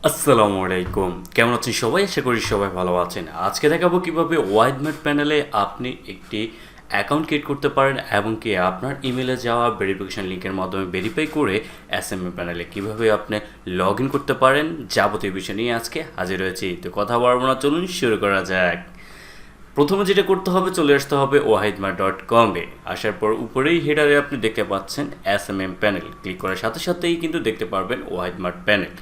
আসসালামু আলাইকুম, কেমন আছেন সবাই? আশা করি সবাই ভালো আছেন। আজকে দেখাবো কিভাবে ওয়াহিদ মার্ট প্যানেলে আপনি একটি অ্যাকাউন্ট ক্রিয়েট করতে পারেন এবং কি আপনার ইমেলে যাওয়া ভেরিফিকেশন লিঙ্কের মাধ্যমে ভেরিফাই করে এসএমএম প্যানেলে কিভাবে আপনি লগ ইন করতে পারেন, যাবতীয় বিষয় নিয়ে আজকে হাজির হয়েছি। তো কথা বলবো না, চলুন শুরু করা যাক। প্রথমে যেটা করতে হবে, চলে আসতে হবে wahidmart.com-এ। আসার পর উপরেই হেডারে আপনি দেখতে পাচ্ছেন SMM প্যানেল। ক্লিক করার সাথে সাথেই কিন্তু দেখতে পারবেন ওয়াহিদ মার্ট প্যানেল।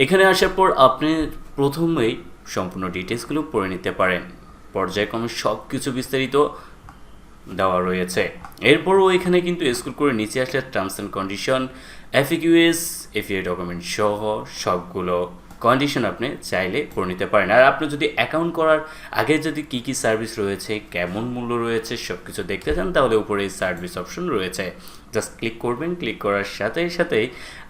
এখানে আসার পর আপনি প্রথমেই সম্পূর্ণ ডিটেলসগুলো পড়ে নিতে পারেন। পর্যায়ক্রমে সব কিছু বিস্তারিত দেওয়া রয়েছে। এরপরও এখানে কিন্তু স্ক্রল করে নিচে আসলে terms and condition, FAQs, FAA document সহ সবগুলো কন্ডিশন আপনি চাইলে করে নিতে পারেন। আর আপনি যদি অ্যাকাউন্ট করার আগে যদি কী কী সার্ভিস রয়েছে, কেমন মূল্য রয়েছে সব কিছু দেখতে চান, তাহলে উপরে সার্ভিস অপশন রয়েছে, জাস্ট ক্লিক করবেন। ক্লিক করার সাথে সাথেই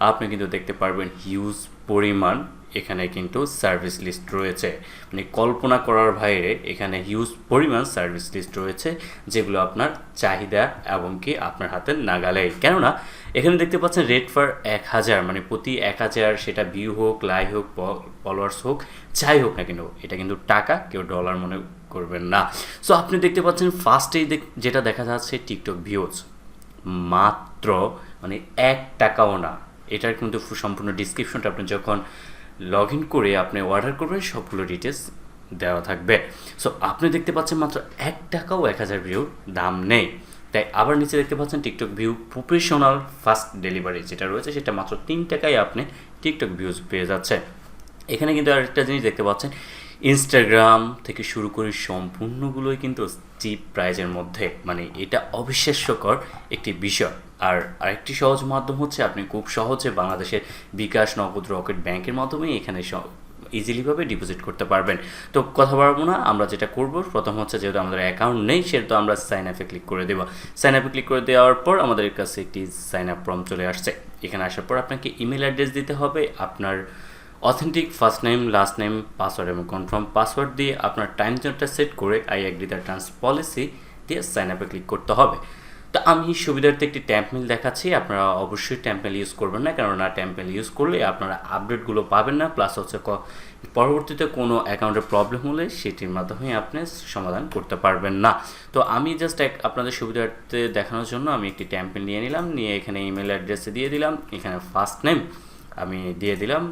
আপনি কিন্তু দেখতে পারবেন হিউজ পরিমাণ এখানে কিন্তু সার্ভিস লিস্ট রয়েছে। মানে কল্পনা করার বাইরে এখানে হিউজ পরিমাণ সার্ভিস লিস্ট রয়েছে, যেগুলো আপনার চাহিদা এবং কি আপনার হাতের নাগালেই। কেননা এখানে দেখতে পাচ্ছেন রেট ফর 1000, মানে প্রতি 1000, সেটা ভিউ হোক, লাইক হোক, ফলোয়ার্স হোক, যাই হোক না কেন, এটা কিন্তু টাকা, কেউ ডলার মনে করবেন না। সো আপনি দেখতে পাচ্ছেন ফার্স্টেই যেটা দেখা যাচ্ছে টিকটক ভিউজ মাত্র মানে 1 টাকাও না। এটার কিন্তু সম্পূর্ণ ডিসক্রিপশনটা আপনি যখন লগ ইন করে আপনি অর্ডার করবেন সবগুলো ডিটেলস দেওয়া থাকবে। সো আপনি দেখতে পাচ্ছেন মাত্র 1 টাকাও 1000 ভিউর দাম নেই। তাই আবার নিচে দেখতে পাচ্ছেন TikTok view professional fast delivery যেটা রয়েছে, সেটা মাত্র 3 টাকায় আপনি টিকটক ভিউজ পেয়ে যাচ্ছে। এখানে কিন্তু আরেকটা জিনিস দেখতে পাচ্ছেন, ইনস্টাগ্রাম থেকে শুরু করে সম্পূর্ণগুলোই কিন্তু চিপ প্রাইজের মধ্যে। মানে এটা অবিশ্বাস্যকর একটি বিষয়। আর আরেকটি সহজ মাধ্যম হচ্ছে আপনি খুব সহজে বাংলাদেশের বিকাশ, নগদ, রকেট ব্যাংকের মাধ্যমে এখানে ইজিলিভাবে ডিপোজিট করতে পারবেন। তো কথা বলবো না, আমরা যেটা করব, প্রথম হচ্ছে যেহেতু আমাদের অ্যাকাউন্ট নেই, সেহেতু আমরা সাইন আপে ক্লিক করে দেবো। সাইন আপে ক্লিক করে দেওয়ার পর আমাদের কাছে একটি সাইন আপ ফর্ম চলে আসছে। এখানে আসার পর আপনাকে ইমেল অ্যাড্রেস দিতে হবে, আপনার authentic first name, last name, password এবং কনফার্ম পাসওয়ার্ড দিয়ে আপনার টাইম জোনটা সেট করে I agree the terms policy দিয়ে সাইন আপে ক্লিক করতে হবে। তো আমি সুবিধার্থে একটি ট্যাম্পমেল দেখাচ্ছি, আপনারা অবশ্যই ট্যাম্পমেল ইউজ করবেন না, কেননা ট্যাম্পমেল ইউজ করলে আপনারা আপডেটগুলো পাবেন না, প্লাস হচ্ছে পরবর্তীতে কোনো অ্যাকাউন্টে প্রবলেম হলে সেটির মাধ্যমে আপনি সমাধান করতে পারবেন না। তো আমি জাস্ট আপনাদের সুবিধার্থে দেখানোর জন্য আমি একটি ট্যাম্পমেল নিয়ে নিলাম, নিয়ে এখানে ইমেল অ্যাড্রেসে দিয়ে দিলাম। এখানে ফার্স্ট নেম আমি দিয়ে দিলাম,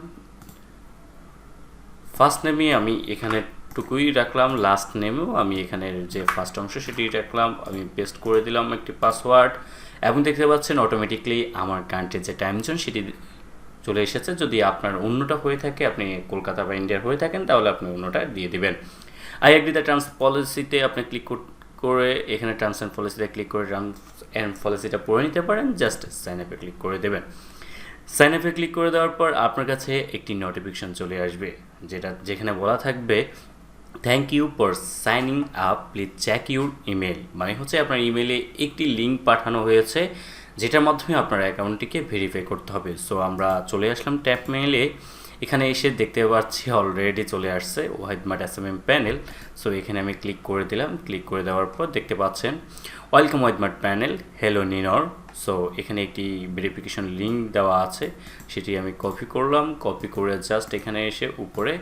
ফার্স্ট নেমে আমি এখানে টুকুই রাখলাম, লাস্ট নেমেও আমি এখানের যে ফার্স্ট অংশ সেটি রাখলাম। আমি পেস্ট করে দিলাম একটি পাসওয়ার্ড এবং দেখতে পাচ্ছেন অটোমেটিকলি আমার কান্ট্রির যে টাইম জোন সেটি চলে এসেছে। যদি আপনার অন্যটা হয়ে থাকে, আপনি কলকাতা বা ইন্ডিয়ার হয়ে থাকেন, তাহলে আপনি অন্যটা দিয়ে দিবেন। আই এগ্রি দ্য টার্মস পলিসিতে আপনি ক্লিক করে এখানে টার্মস অ্যান্ড পলিসিতে ক্লিক করে টার্মস অ্যান্ড পলিসিটা পড়ে নিতে পারেন, জাস্ট সাইন আপে ক্লিক করে দেবেন। সাইন আপে ক্লিক করে দেওয়ার পর আপনার কাছে একটি নোটিফিকেশন চলে আসবে, যেখানে বলা থাকবে thank you for signing up, please check your email. মানে হচ্ছে আপনার ইমেলে একটি লিঙ্ক পাঠানো হয়েছে, যেটার মাধ্যমে আপনার অ্যাকাউন্টটিকে ভেরিফাই করতে হবে। সো আমরা চলে আসলাম ট্যাপ মেইলে। এখানে এসে দেখতে পাচ্ছি অলরেডি চলে আসছে Wahid mart SMM panel. So এখানে আমি ক্লিক করে দিলাম। ক্লিক করে দেওয়ার পর দেখতে পাচ্ছেন welcome Wahid mart panel, hello নিনর। সো এখানে একটি ভেরিফিকেশন লিঙ্ক দেওয়া আছে, সেটি আমি কপি করলাম। কপি করে জাস্ট এখানে এসে উপরে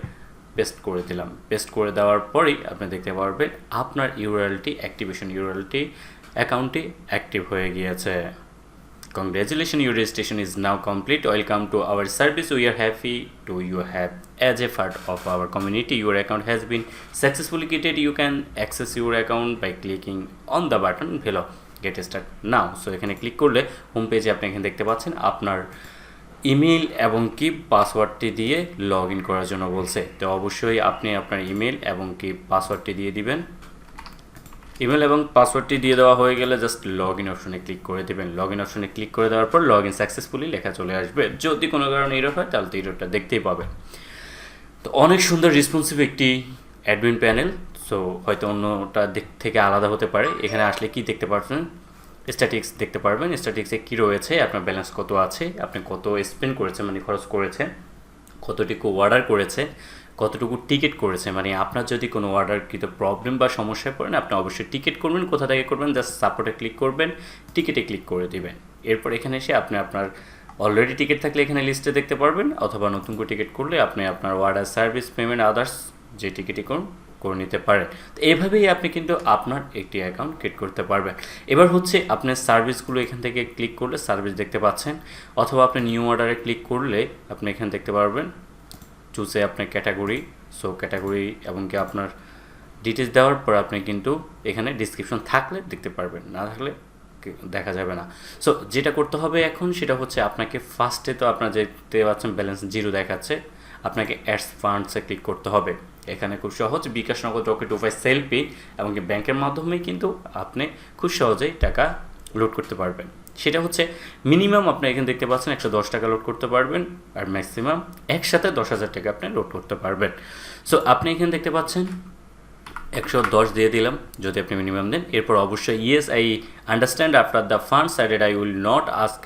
পেস্ট করে দিলাম। পেস্ট করে দেওয়ার পরেই আপনি দেখতে পারবেন আপনার ইউআরএলটি, অ্যাক্টিভেশন ইউআরএলটি, অ্যাকাউন্টটি অ্যাক্টিভ হয়ে গিয়েছে। Congratulations, your registration is now complete. Welcome to our service. We are happy to you have as a part of our community. Your account has been successfully created. You can access your account by clicking on the button below. Get start now. So এখানে click করলে home পেজে আপনি এখানে দেখতে পাচ্ছেন আপনার email এবং কি পাসওয়ার্ডটি দিয়ে লগ ইন করার জন্য বলছে। তো অবশ্যই আপনি আপনার ইমেল এবং কি পাসওয়ার্ডটি দিয়ে দিবেন। ইমেল এবং পাসওয়ার্ডটি দিয়ে দেওয়া হয়ে গেলে জাস্ট লগ ইন অপশনে ক্লিক করে দেবেন। লগ ইন অপশনে ক্লিক করে দেওয়ার পর লগ ইন সাকসেসফুলি লেখা চলে আসবে। যদি কোনো কারণে এরর হয় তাহলে তো এররটা দেখতেই পাবেন। তো অনেক সুন্দর রেসপন্সিভ একটি অ্যাডমিন প্যানেল। সো হয়তো অন্যটা দিক থেকে আলাদা হতে পারে। এখানে আসলে কি দেখতে পাচ্ছেন, স্ট্যাটিক্স দেখতে পারবেন। স্ট্যাটিক্সে কী রয়েছে, আপনার ব্যালেন্স কত আছে, আপনি কত স্পেন্ড করেছেন মানে খরচ করেছে, কতটুকু অর্ডার করেছে, কতটুকু টিকিট করেছে। মানে আপনার যদি কোনো অর্ডারকৃত প্রবলেম বা সমস্যায় পড়েন, আপনি অবশ্যই টিকিট করবেন। কোথা থেকে করবেন, জাস্ট সাপোর্টে ক্লিক করবেন, টিকিটে ক্লিক করে দেবেন। এরপর এখানে এসে আপনি আপনার অলরেডি টিকিট থাকলে এখানে লিস্টে দেখতে পারবেন, অথবা নতুন করে টিকিট করলে আপনি আপনার অর্ডার, সার্ভিস, পেমেন্ট, আদার্স যে টিকিটই করে নিতে পারেন। তো এইভাবেই আপনি কিন্তু আপনার একটি অ্যাকাউন্ট ক্রিয়েট করতে পারবেন। এবার হচ্ছে আপনার সার্ভিসগুলো এখান থেকে ক্লিক করলে সার্ভিস দেখতে পাচ্ছেন, অথবা আপনি নিউ অর্ডারে ক্লিক করলে আপনি এখানে দেখতে পারবেন চুজে আপনার ক্যাটাগরি, সো ক্যাটাগরি এবং কি আপনার ডিটেলস দেওয়ার পর আপনি কিন্তু এখানে ডিসক্রিপশন থাকলে দেখতে পারবেন, না থাকলে দেখা যাবে না। সো যেটা করতে হবে এখন সেটা হচ্ছে আপনাকে ফার্স্টে তো আপনার দেখতে পাচ্ছেন ব্যালেন্স 0 দেখাচ্ছে, আপনাকে অ্যাডস ফান্ডসে ক্লিক করতে হবে। এখানে খুব সহজ বিকাশ, নগদ, রকেট, উপায়, সেলফি এবং কি ব্যাংকের মাধ্যমে কিন্তু আপনি খুব সহজেই টাকা লোড করতে পারবেন। সেটা হচ্ছে মিনিমাম আপনি এখানে দেখতে পাচ্ছেন 110 টাকা লোড করতে পারবেন, আর ম্যাক্সিমাম একসাথে 10,000 টাকা আপনি লোড করতে পারবেন। সো আপনি এখানে দেখতে পাচ্ছেন 110 দিয়ে দিলাম যদি আপনি মিনিমাম দেন। এরপর অবশ্যই yes I understand after the fund sided I will not ask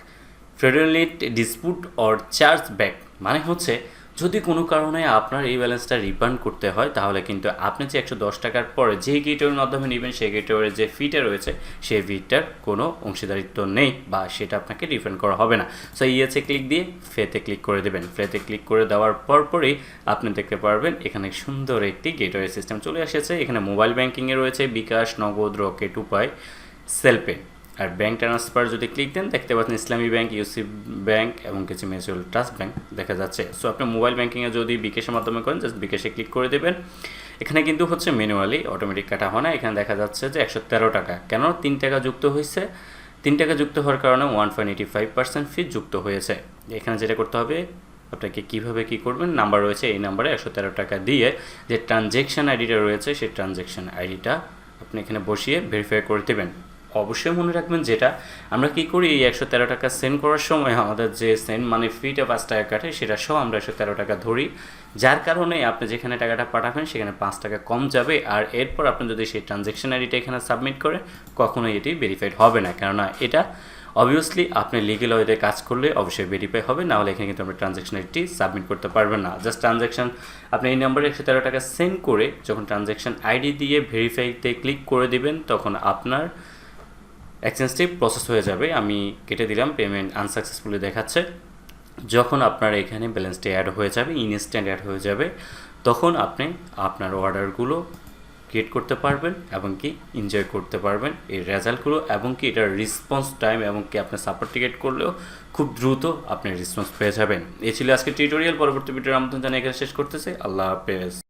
ফেডারেলিট ডিসপুট অর চার্জ ব্যাক, মানে হচ্ছে যদি কোনো কারণে আপনার এই ব্যালেন্সটা রিফান্ড করতে হয় তাহলে কিন্তু আপনি যে 110 টাকার পরে যে গেটওয়ের মাধ্যমে নেবেন সেই গেটওয়ের যে ফিটা রয়েছে সেই ফিটার কোনো অংশীদারিত্ব নেই বা সেটা আপনাকে রিফান্ড করা হবে না। সো ইয়েতে ক্লিক দিয়ে ফেতে ক্লিক করে দেবেন। ফেতে ক্লিক করে দেওয়ার পরই আপনি দেখতে পারবেন এখানে সুন্দর একটি গেটওয়ে সিস্টেম চলে এসেছে। এখানে মোবাইল ব্যাঙ্কিংয়ে রয়েছে বিকাশ, নগদ, রকেট, উপায়, সেলপে। আর ব্যাঙ্ক ট্রান্সফার যদি ক্লিক দেন দেখতে পাচ্ছেন ইসলামী ব্যাংক, ইউসি ব্যাংক এবং কিছু মিউচুয়াল ট্রাস্ট ব্যাংক দেখা যাচ্ছে। সো আপনি মোবাইল ব্যাঙ্কিংয়ে যদি বিকাশের মাধ্যমে করেন জাস্ট বিকাশে ক্লিক করে দেবেন। এখানে কিন্তু হচ্ছে ম্যানুয়ালি অটোমেটিক কাটা হয় না, এখানে দেখা যাচ্ছে যে 113 টাকা, কেন 3 টাকা যুক্ত হয়েছে, 3 টাকা যুক্ত হওয়ার কারণে 1.85% ফি যুক্ত হয়েছে। এখানে যেটা করতে হবে আপনাকে কীভাবে কী করবেন, নাম্বার রয়েছে এই নাম্বারে 113 টাকা দিয়ে যে ট্রানজ্যাকশান আইডিটা রয়েছে সেই ট্রানজ্যাকশান আইডিটা আপনি এখানে বসিয়ে ভেরিফাই করে দেবেন। অবশ্যই মনে রাখবেন যেটা আমরা কী করি, এই 113 টাকা সেন্ড করার সময় আমাদের যে সেন্ড মানে ফিটা 5 টাকা কাটে সেটা সহ আমরা 113 টাকা ধরি, যার কারণে আপনি যেখানে টাকাটা পাঠাবেন সেখানে 5 টাকা কম যাবে। আর এরপর আপনি যদি সেই ট্রানজ্যাকশন আইডিটা এখানে সাবমিট করে কখনোই এটি ভেরিফাইড হবে না, কেননা এটা অবভিয়াসলি আপনি লিগেল ওয়েতে কাজ করলে অবশ্যই ভেরিফাই হবে, না হলে এখানে কিন্তু আপনি ট্রানজ্যাকশন আইডি সাবমিট করতে পারবেন না। জাস্ট ট্রানজ্যাকশন আপনি এই নাম্বারে 113 টাকা সেন্ড করে যখন ট্রানজ্যাকশন আইডি দিয়ে ভেরিফাইতে ক্লিক করে দিবেন তখন আপনার এক্সচেঞ্জটি প্রসেস হয়ে যাবে। আমি কেটে দিলাম, পেমেন্ট আনসাকসেসফুলি দেখাচ্ছে। যখন আপনার এখানে ব্যালেন্সটি অ্যাড হয়ে যাবে, ইনস্ট্যান্ট অ্যাড হয়ে যাবে, তখন আপনি আপনার অর্ডারগুলো ক্রিয়েট করতে পারবেন এবং কি এনজয় করতে পারবেন এই রেজাল্টগুলো, এবং কি এটার রেসপন্স টাইম এবং কি আপনি সাপোর্ট টিকেট করলেও খুব দ্রুত আপনি রেসপন্স পেয়ে যাবেন। এই ছিল আজকে টিউটোরিয়াল। পরবর্তী ভিডিওর আমন্ত্রণ জানিয়ে এখানে শেষ করতেছি। আল্লাহ হাফেজ।